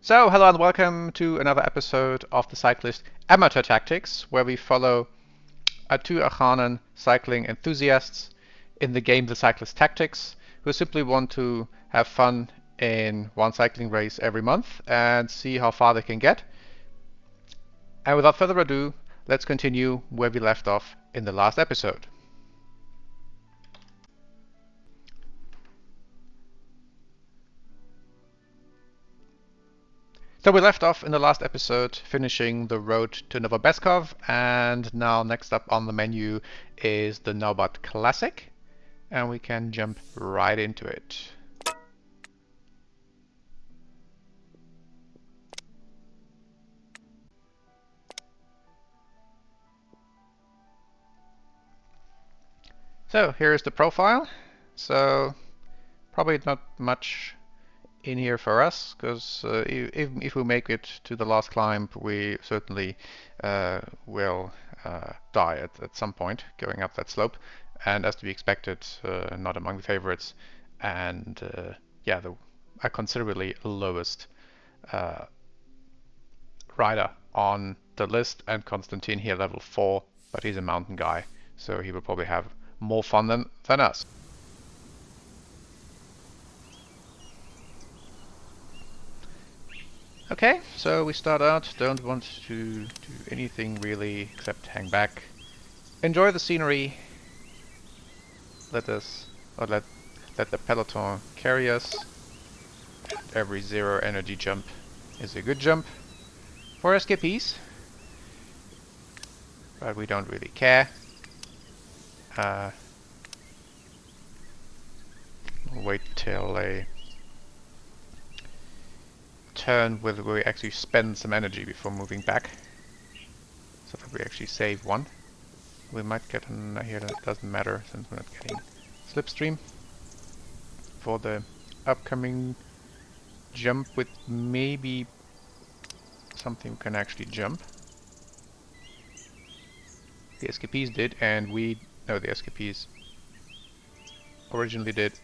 So, hello and welcome to another episode of the Cyclist Amateur Tactics, where we follow two Akhanan cycling enthusiasts in the game The Cyclist Tactics, who simply want to have fun in one cycling race every month and see how far they can get. And without further ado, let's continue where we left off in the last episode. So we left off in the last episode finishing the road to Novobeskov, and now next up on the menu is the Naubad Classic, and we can jump right into it. So here's the profile. So probably not much in here for us, because if we make it to the last climb, we certainly will die at some point going up that slope, and as to be expected, not among the favorites, and yeah, a considerably lowest rider on the list, and Konstantin here level 4, but he's a mountain guy, so he will probably have more fun than us. Okay, so we start out, don't want to do anything really except hang back. Enjoy the scenery. Let the peloton carry us. Every zero energy jump is a good jump for escapees, but we don't really care. We'll wait till a turn where we actually spend some energy before moving back, so that we actually save one. We might get an here, that doesn't matter since we're not getting slipstream for the upcoming jump with maybe something we can actually jump. The escapees did, and the escapees originally did,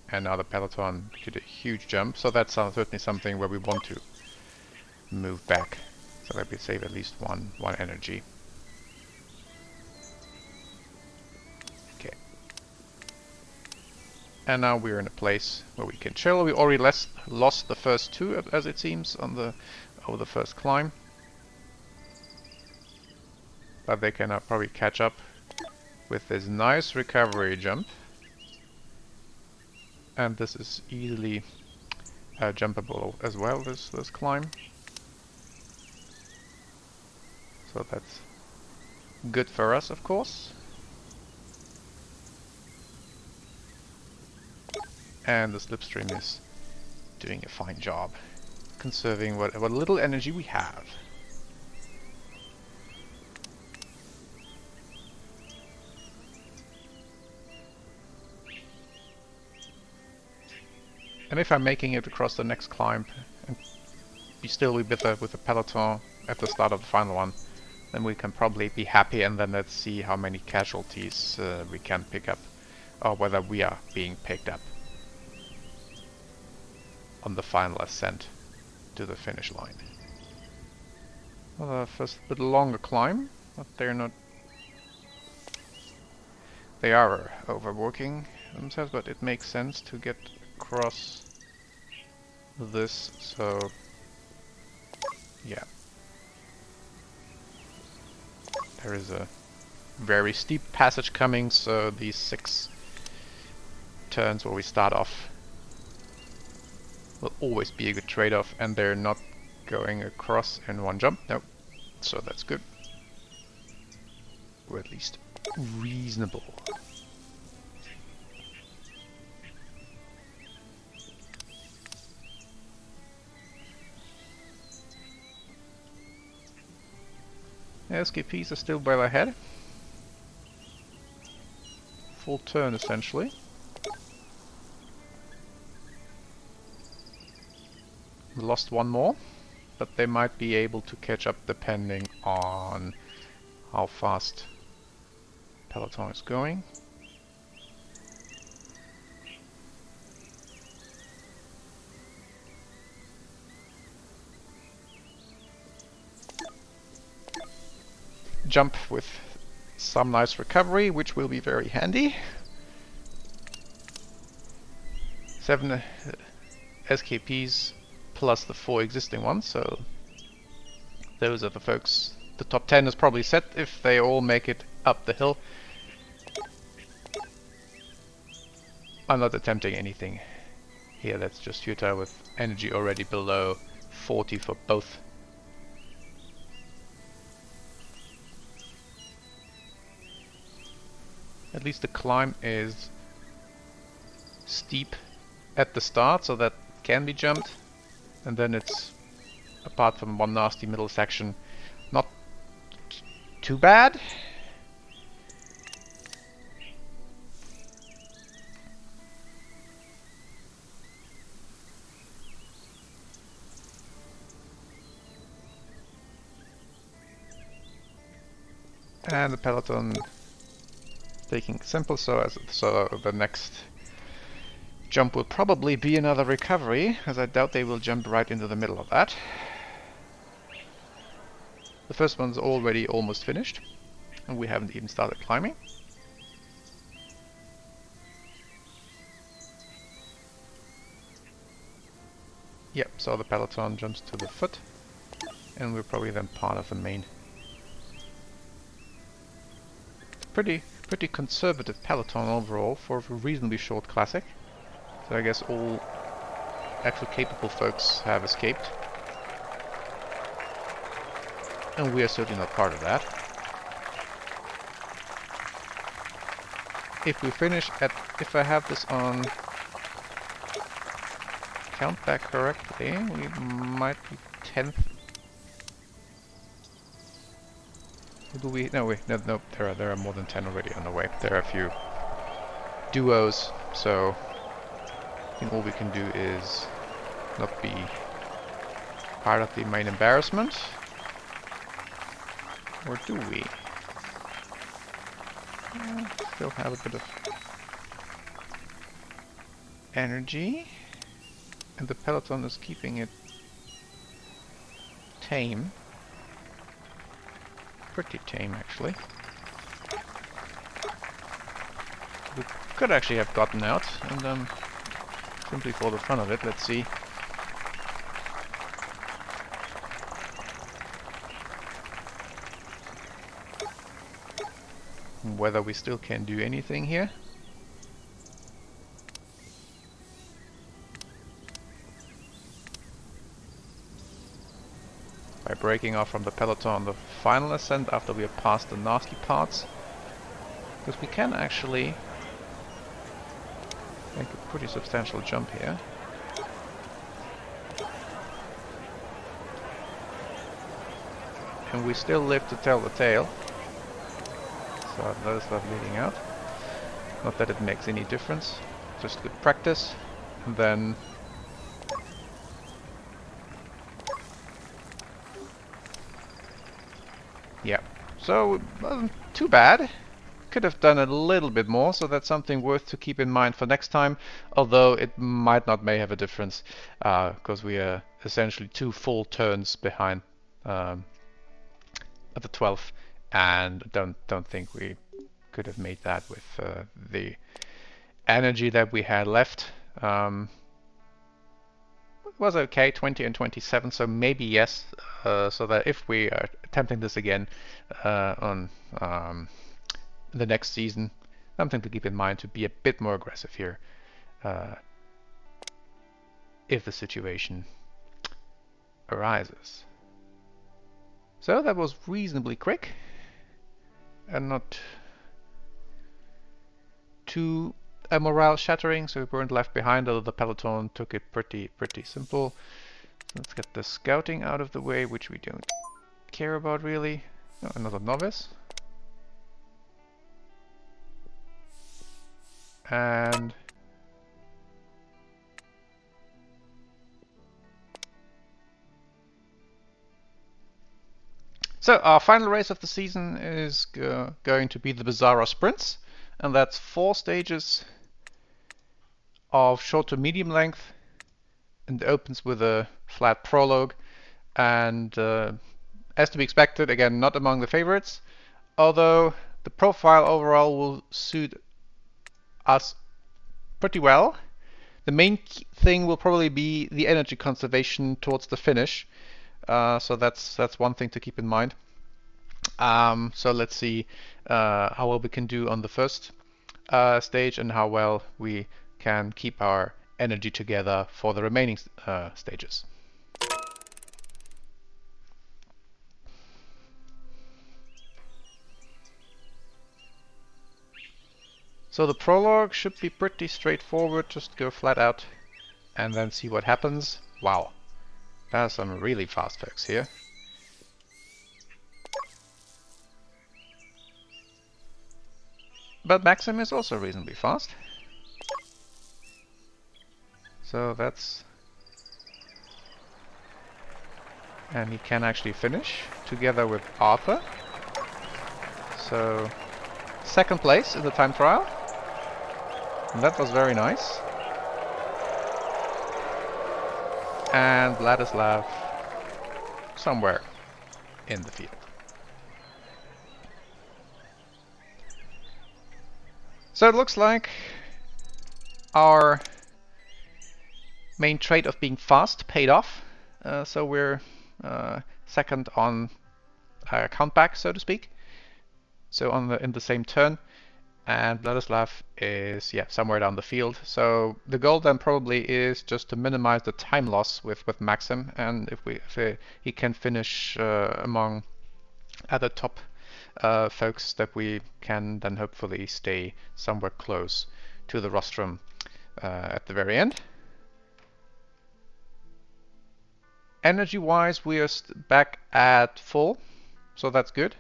and now the peloton did a huge jump, so that's certainly something where we want to move back, so that we save at least one energy. Okay. And now we're in a place where we can chill. We already lost the first two, as it seems, over the first climb, but they can probably catch up with this nice recovery jump. And this is easily jumpable as well, this climb. So that's good for us, of course. And the slipstream is doing a fine job, conserving what little energy we have. And if I'm making it across the next climb and still be with the peloton at the start of the final one, then we can probably be happy, and then let's see how many casualties we can pick up, or whether we are being picked up on the final ascent to the finish line. Well, first a bit longer climb, but they are overworking themselves, but it makes sense to get across this, so yeah. There is a very steep passage coming, so these 6 turns where we start off will always be a good trade-off, and they're not going across in one jump. Nope. So that's good. Or at least reasonable. SKPs are still well ahead. Full turn essentially. We lost one more, but they might be able to catch up depending on how fast peloton is going. jump with some nice recovery, which will be very handy. 7 SKPs plus the 4 existing ones, so those are the folks. The top 10 is probably set if they all make it up the hill. I'm not attempting anything here, that's just futile with energy already below 40 for both. At least the climb is steep at the start, so that can be jumped. And then it's, apart from one nasty middle section, not too bad. And the peloton taking simple, so the next jump will probably be another recovery, as I doubt they will jump right into the middle of that. The first one's already almost finished, and we haven't even started climbing. Yep, so the peloton jumps to the foot, and we're probably then part of the main. Pretty conservative peloton overall for a reasonably short classic. So I guess all actual capable folks have escaped. And we are certainly not part of that. If we finish at, if I have this on count back correctly, we might be 10th. Do we? No, wait, no, there are more than 10 already on the way. There are a few duos, so I think all we can do is not be part of the main embarrassment. Or do we? Still have a bit of energy, and the peloton is keeping it tame. Pretty tame, actually. We could actually have gotten out, and simply for the fun of it, let's see. Whether we still can do anything here. By breaking off from the peloton on the final ascent after we have passed the nasty parts. Because we can actually make a pretty substantial jump here. And we still live to tell the tale. So those are leading out. Not that it makes any difference, just good practice. And then yeah, so it wasn't too bad. Could have done a little bit more, so that's something worth to keep in mind for next time. Although it may have a difference, because we are essentially 2 full turns behind at the 12th, and don't think we could have made that with the energy that we had left. It was okay, 20 and 27, so maybe yes, so that if we are attempting this again on the next season, something to keep in mind to be a bit more aggressive here if the situation arises. So that was reasonably quick and not too morale shattering, so we weren't left behind, although the peloton took it pretty simple. So let's get the scouting out of the way, which we don't care about really. Oh, another novice. And so our final race of the season is going to be the Basara sprints, and that's 4 stages of short to medium length, and opens with a flat prologue, and as to be expected, again not among the favorites, although the profile overall will suit us pretty well. The main thing will probably be the energy conservation towards the finish. So that's one thing to keep in mind. So let's see how well we can do on the first stage and how well we can keep our energy together for the remaining stages. So the prologue should be pretty straightforward, just go flat out and then see what happens. Wow, there's some really fast folks here. But Maxim is also reasonably fast. So that's... And he can actually finish together with Arthur. So, second place in the time trial. And that was very nice. And Vladislav somewhere in the field. So it looks like our main trait of being fast paid off. So we're second on countback, so to speak. So in the same turn. And Vladislav is somewhere down the field. So the goal then probably is just to minimize the time loss with Maxim, and if he can finish among other top folks, that we can then hopefully stay somewhere close to the rostrum at the very end. Energy-wise, we are back at full, so that's good.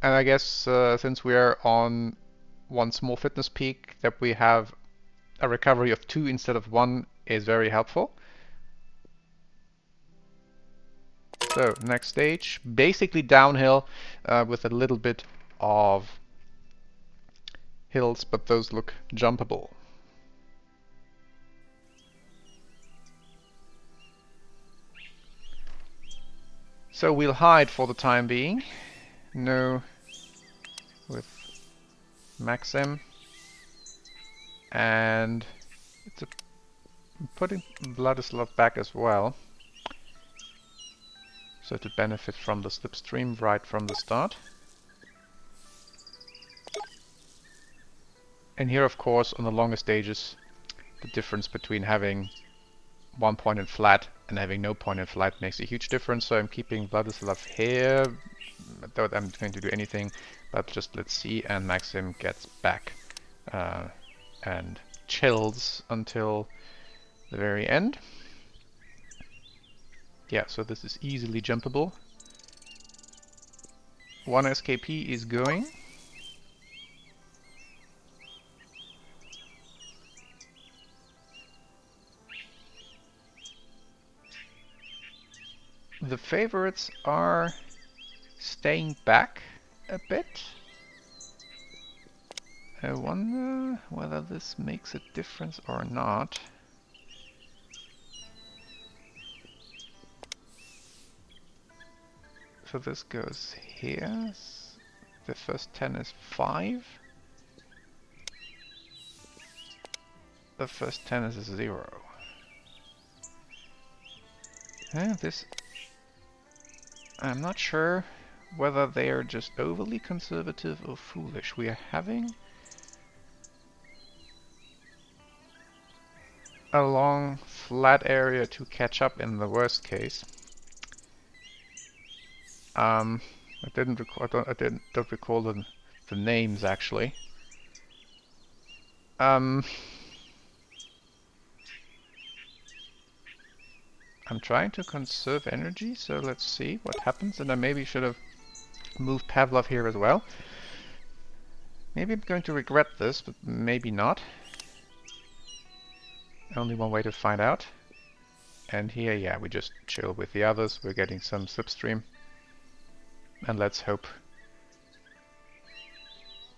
And I guess since we are on one small fitness peak, that we have a recovery of 2 instead of 1 is very helpful. So next stage, basically downhill with a little bit of hills, but those look jumpable. So we'll hide for the time being. No with Maxim, and I'm putting Vladislav back as well, so to benefit from the slipstream right from the start. And here, of course, on the longer stages, the difference between having 1 point in flat and having no point in flat makes a huge difference. So I'm keeping Vladislav here. I doubt I'm going to do anything, but just let's see. And Maxim gets back and chills until the very end. Yeah, so this is easily jumpable. 1 SKP is going. The favorites are staying back a bit. I wonder whether this makes a difference or not. So this goes here. The first 10 is 5. The first 10 is 0. This... I'm not sure whether they are just overly conservative or foolish. We are having a long flat area to catch up in the worst case. I don't recall the names actually. I'm trying to conserve energy, so let's see what happens. And I maybe should have moved Pavlov here as well. Maybe I'm going to regret this, but maybe not. Only one way to find out. And here, yeah, we just chill with the others. We're getting some slipstream. And let's hope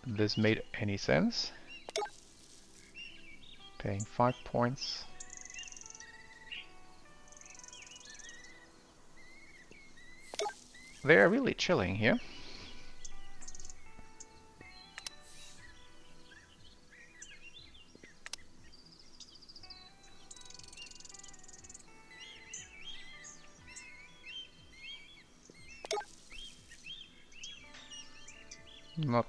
this made any sense. Paying 5 points. They're really chilling here. Not...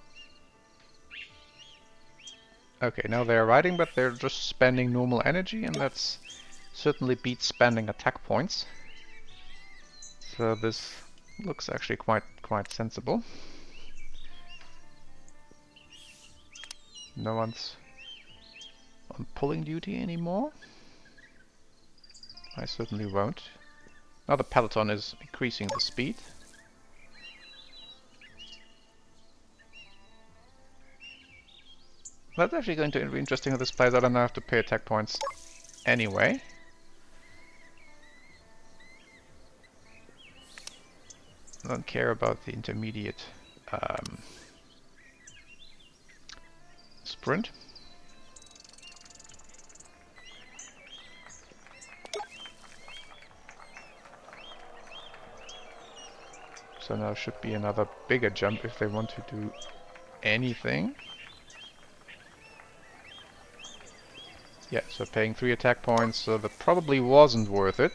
Okay, now they're riding, but they're just spending normal energy, and that's certainly beats spending attack points. So this looks actually quite sensible. No one's on pulling duty anymore. I certainly won't. Now the peloton is increasing the speed. That's actually going to be interesting how this plays out. I don't have to pay attack points anyway. I don't care about the intermediate sprint. So now should be another bigger jump if they want to do anything. Yeah, so paying 3 attack points, so that probably wasn't worth it.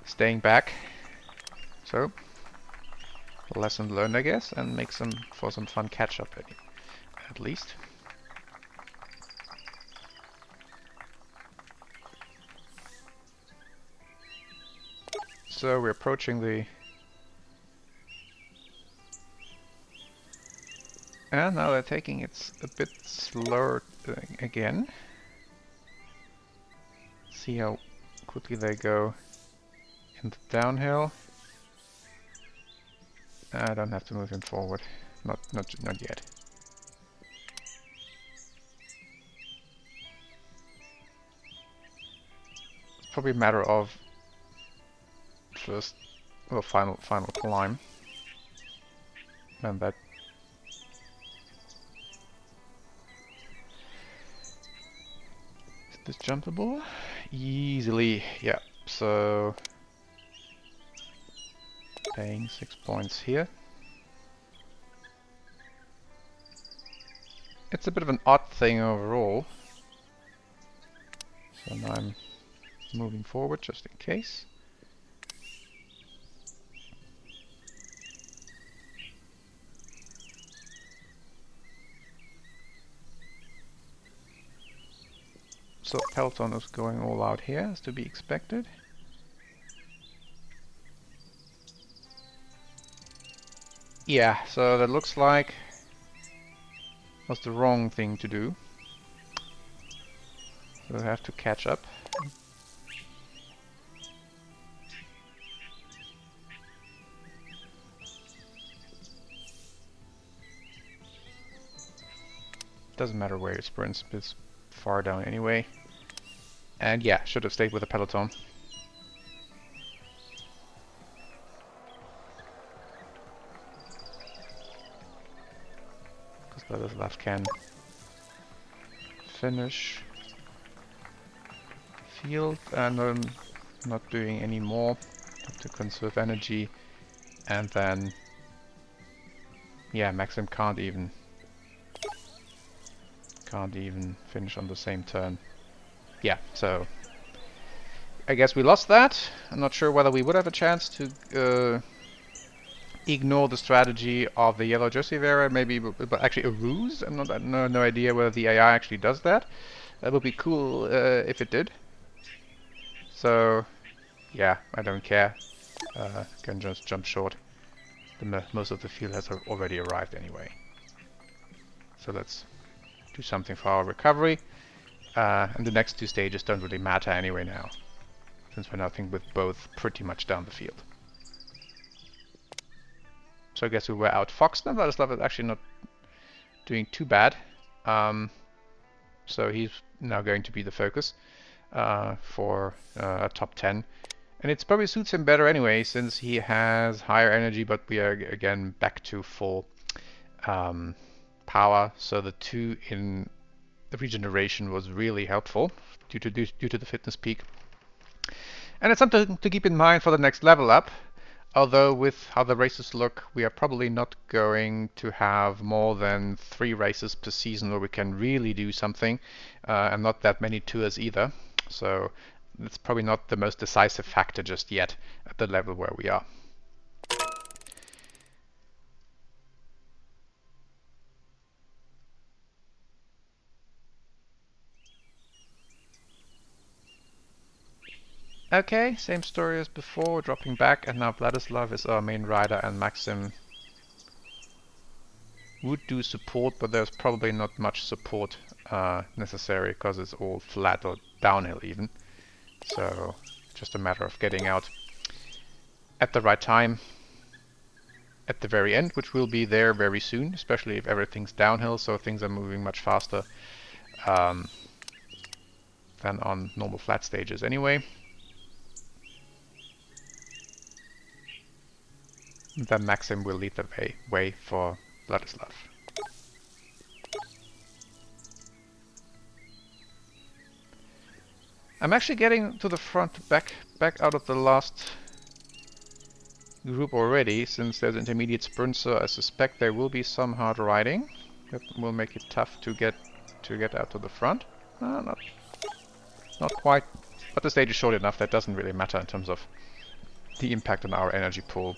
Staying back. So, lesson learned, I guess, and make some for some fun catch-up at least. So we're approaching the... And now they're taking it a bit slower again. See how quickly they go into downhill. I don't have to move him forward. Not yet. It's probably a matter of first, well, final climb, and that is this jumpable easily. Yeah, so paying 6 points here. It's a bit of an odd thing overall, so now I'm moving forward just in case. So peloton is going all out here, as to be expected. Yeah, so that looks like was the wrong thing to do. We'll have to catch up. Doesn't matter where it sprints, it's far down anyway. And yeah, should have stayed with the peloton. Because the left can finish field, and I'm not doing any more to conserve energy. And then, yeah, Maxim can't even finish on the same turn. Yeah, so I guess we lost that. I'm not sure whether we would have a chance to ignore the strategy of the yellow jersey wearer, maybe, but actually a ruse. No idea whether the AI actually does that. That would be cool if it did. So yeah, I don't care. Can just jump short. Most of the field has already arrived anyway. So let's do something for our recovery. And the next 2 stages don't really matter anyway now, since we're nothing with both pretty much down the field. So I guess we were outfoxed, and Vladislav is actually not doing too bad. So he's now going to be the focus for a top 10. And it probably suits him better anyway, since he has higher energy, but we are again back to full power. So the 2 in the regeneration was really helpful due to the fitness peak. And it's something to keep in mind for the next level up. Although with how the races look, we are probably not going to have more than 3 races per season where we can really do something, and not that many tours either. So it's probably not the most decisive factor just yet at the level where we are. Okay, same story as before, dropping back, and now Vladislav is our main rider, and Maxim would do support, but there's probably not much support necessary because it's all flat or downhill even. So just a matter of getting out at the right time at the very end, which will be there very soon, especially if everything's downhill, so things are moving much faster than on normal flat stages anyway. And then Maxim will lead the way for Vladislav. I'm actually getting to the front, back out of the last group already, since there's intermediate sprint, so I suspect there will be some hard riding that will make it tough to get out to the front. Not quite, but the stage is short enough that doesn't really matter in terms of the impact on our energy pool.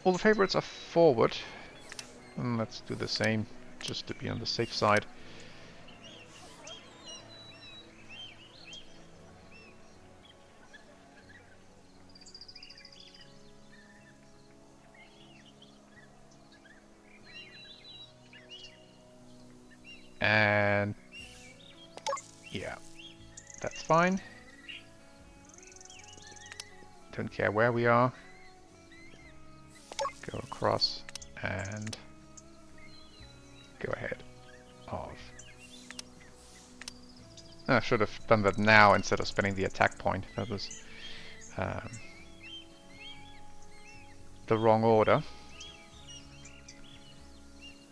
All the favorites are forward, and let's do the same just to be on the safe side. And yeah, that's fine. Don't care where we are. Go across and go ahead of. I should have done that now instead of spending the attack point. That was the wrong order.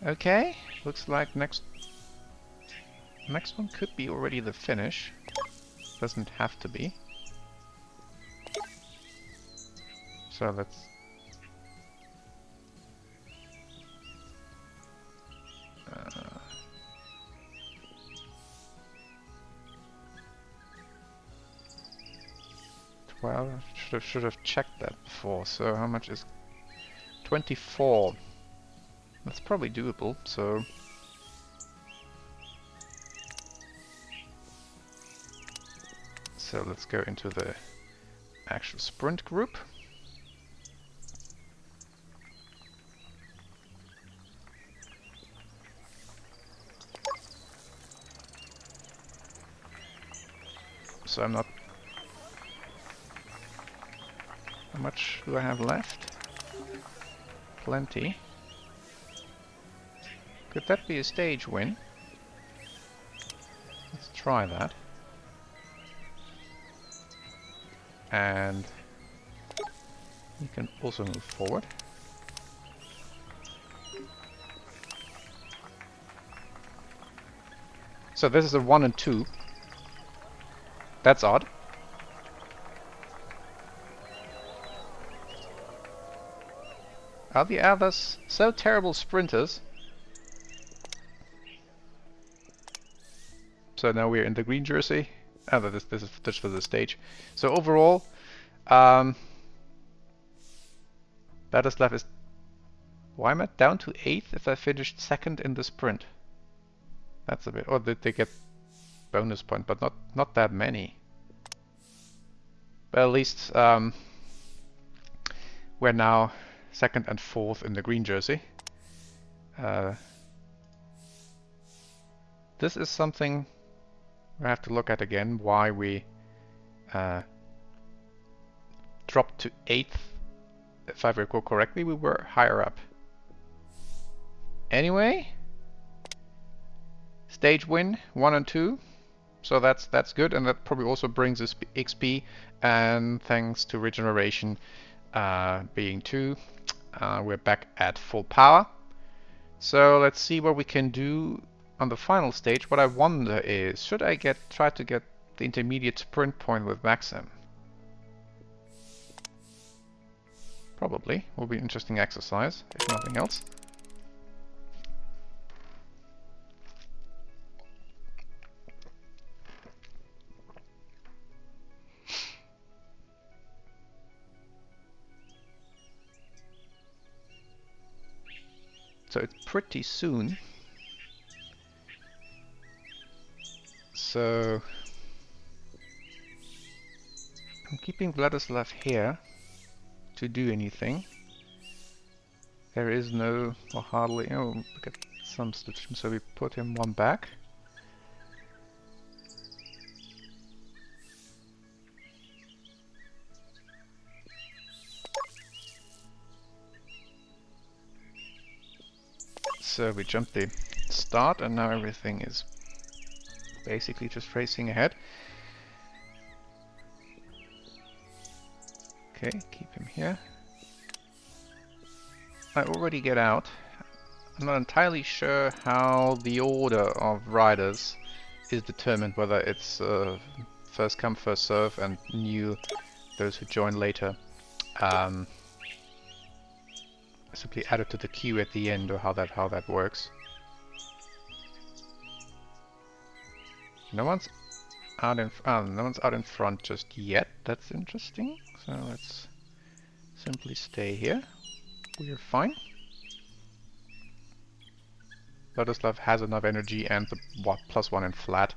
Okay, looks like next one could be already the finish. Doesn't have to be. So let's 12. Should have checked that before. So how much is 24? That's probably doable. So let's go into the actual sprint group. So I'm not... How much do I have left? Plenty. Could that be a stage win? Let's try that. And you can also move forward. So this is a 1 and 2. That's odd. Are the others so terrible sprinters? So now we're in the green jersey. Oh, this is just for the stage. So overall, Vladislav is... Why am I down to 8th if I finished 2nd in the sprint? That's a bit... Or did they get bonus point, but not that many. But at least we're now 2nd and 4th in the green jersey. This is something we have to look at again, why we dropped to 8th. If I recall correctly, we were higher up. Anyway, stage win 1 and 2. So that's good, and that probably also brings us XP, and thanks to regeneration being 2, we're back at full power. So let's see what we can do on the final stage. What I wonder is, should I try to get the intermediate sprint point with Maxim? Probably. Will be an interesting exercise, if nothing else. So it's pretty soon. So I'm keeping Vladislav here to do anything. There is no, or hardly, oh, look at some stitching, so we put him one back. So we jumped the start and now everything is basically just racing ahead. Okay, keep him here. I already get out. I'm not entirely sure how the order of riders is determined, whether it's first come first serve and new those who join later simply added to the queue at the end, or how that works. No one's out in front just yet. That's interesting. So let's simply stay here. We're fine. Vladislav has enough energy and the +1 in flat.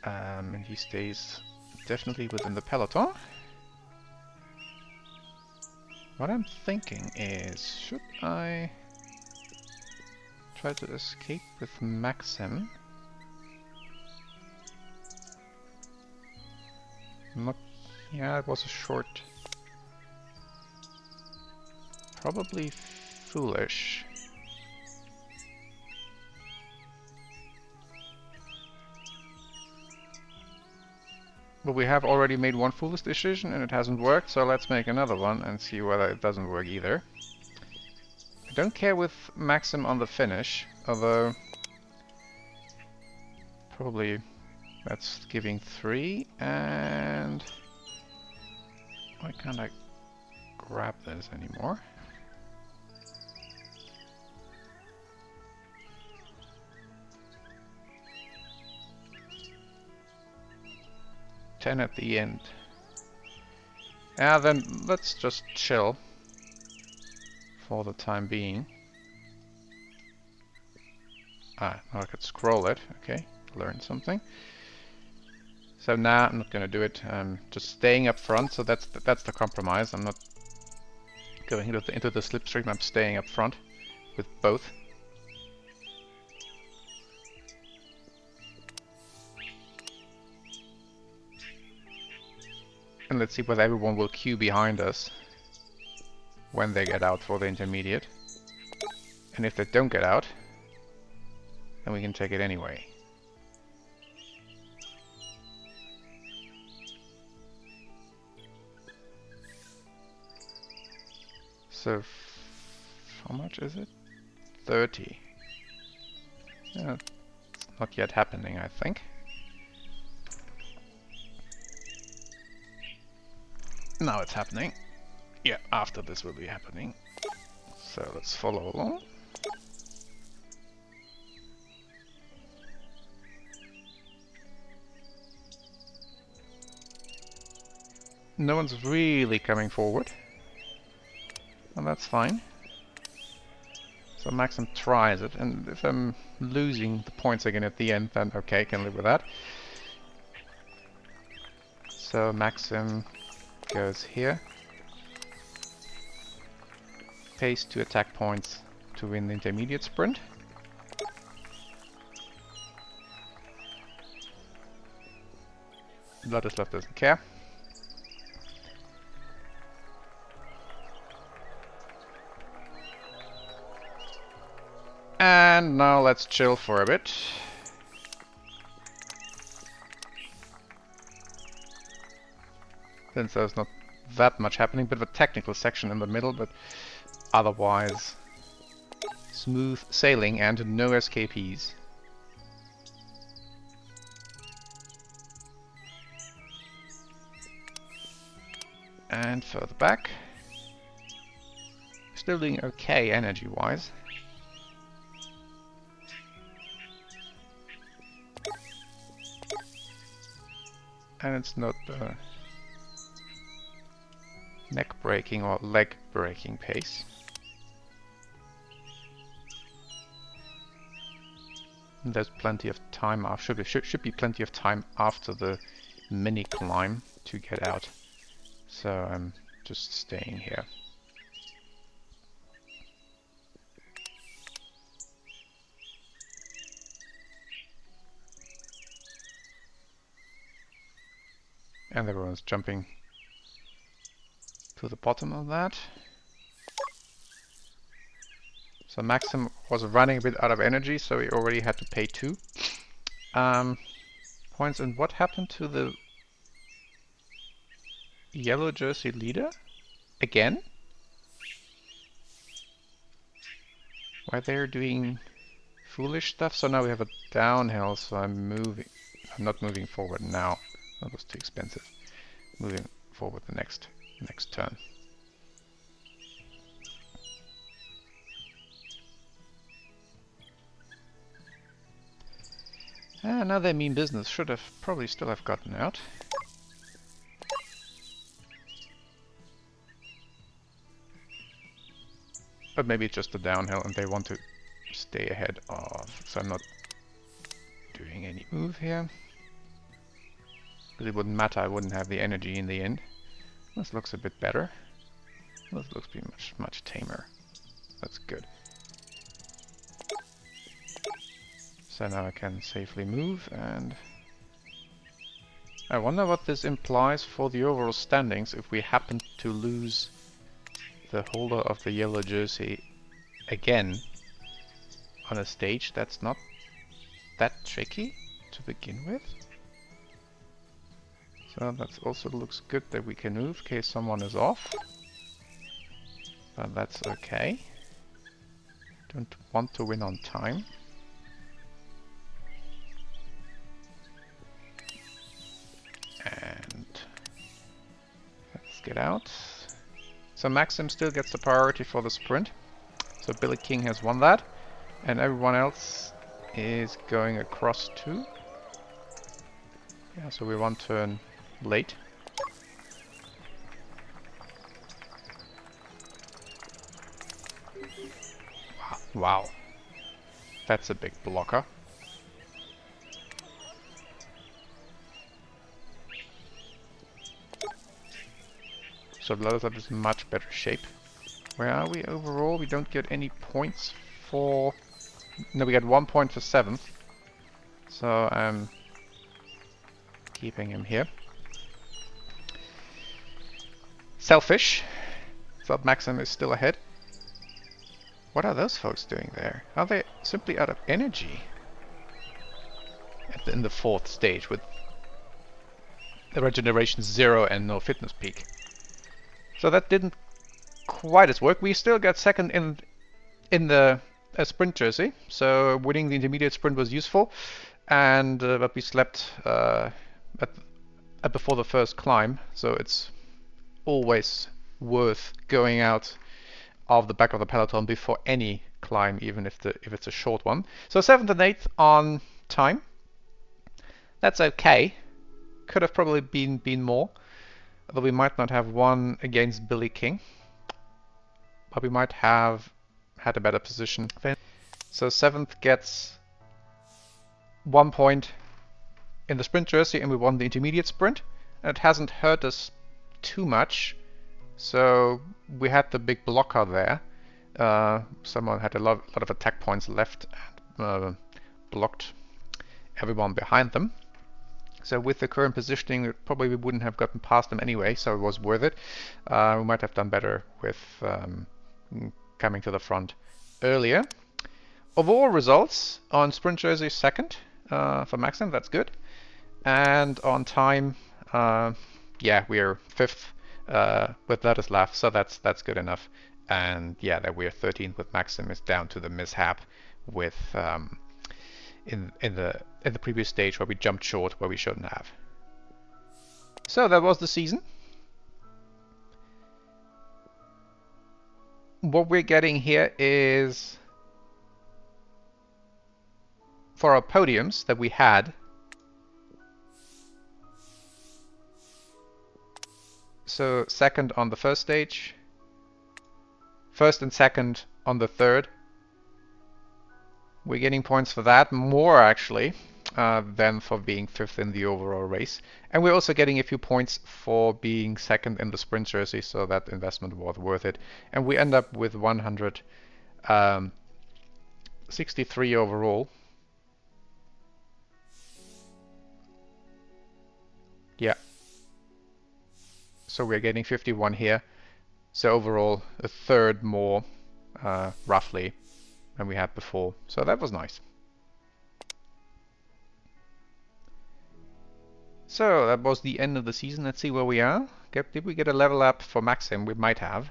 And he stays definitely within the peloton. What I'm thinking is, should I try to escape with Maxim? Not, yeah, it was a short. Probably foolish. But we have already made one foolish decision and it hasn't worked, so let's make another one and see whether it doesn't work either. I don't care with Maxim on the finish, although probably that's giving 3, and why can't I grab this anymore? At the end. Yeah, then let's just chill for the time being. Ah, now I could scroll it. Okay, learn something. So now I'm not going to do it. I'm just staying up front. So that's the compromise. I'm not going into the slipstream. I'm staying up front with both. And let's see whether everyone will queue behind us when they get out for the intermediate. And if they don't get out, then we can take it anyway. So, how much is it? 30. Yeah, it's not yet happening, I think. Now it's happening. Yeah, after this will be happening. So let's follow along. No one's really coming forward. And that's fine. So Maxim tries it, and if I'm losing the points again at the end, then okay, I can live with that. So Maxim goes here. Pays 2 attack points to win the intermediate sprint. Vladislav doesn't care. And now let's chill for a bit. Since there's not that much happening, bit of a technical section in the middle, but otherwise smooth sailing and no escapees. And further back. Still doing okay energy-wise. And it's not neck-breaking or leg-breaking pace. And there's plenty of time after. Should be plenty of time after the mini climb to get out. So I'm just staying here. And everyone's jumping to the bottom of that. So Maxim was running a bit out of energy, so he already had to pay 2 points. And what happened to the yellow jersey leader? Again? Why they're doing foolish stuff? So now we have a downhill, so I'm not moving forward now. That was too expensive. Moving forward the next turn. Now they mean business. Should have probably still have gotten out. But maybe it's just a downhill and they want to stay ahead of... So I'm not doing any move here. Because it wouldn't matter, I wouldn't have the energy in the end. This looks a bit better. This looks pretty much tamer. That's good. So now I can safely move, and I wonder what this implies for the overall standings if we happen to lose the holder of the yellow jersey again on a stage that's not that tricky to begin with. So that also looks good that we can move in case someone is off. But that's okay. Don't want to win on time. And let's get out. So Maxim still gets the priority for the sprint. So Billy King has won that. And everyone else is going across too. Yeah, so we're 1 turn late. Wow. That's a big blocker. So Lothar is in much better shape. Where are we overall? We don't get any points for... No, we get 1 point for 7th. So I'm keeping him here. Selfish. Thought Maxim is still ahead. What are those folks doing there? Are they simply out of energy? In the 4th stage with the regeneration 0 and no fitness peak. So that didn't quite as work. We still got second in the sprint jersey, so winning the intermediate sprint was useful, and but we slept before the first climb, so it's always worth going out of the back of the peloton before any climb, even if it's a short one. So 7th and 8th on time. That's okay. Could have probably been more. Although we might not have won against Billy King. But we might have had a better position. So 7th gets 1 point in the sprint jersey and we won the intermediate sprint. And it hasn't hurt us too much. So we had the big blocker there. Someone had a lot of attack points left and blocked everyone behind them. So with the current positioning, probably we wouldn't have gotten past them anyway, so it was worth it. We might have done better with coming to the front earlier. Overall results on sprint jersey 2nd for Maxim, that's good. And on time, yeah, we're 5th with Ladislav, so that's good enough. And yeah, that we're 13th with Maxim is down to the mishap with in the previous stage where we jumped short where we shouldn't have. So that was the season. what we're getting here is for our podiums that we had. So second on the first stage, first and second on the third. We're getting points for that, more actually, than for being fifth in the overall race. And we're also getting a few points for being second in the sprint jersey, so that investment was worth it. And we end up with 163 overall. Yeah. So we're getting 51 here. So overall, a third more, roughly, than we had before. So that was nice. So that was the end of the season. Let's see where we are. Did we get a level up for Maxim? We might have,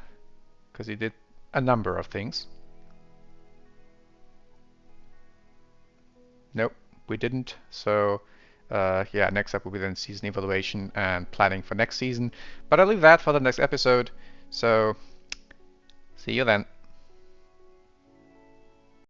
because he did a number of things. Nope, we didn't. So yeah, next up will be then season evaluation and planning for next season. But I'll leave that for the next episode. So see you then.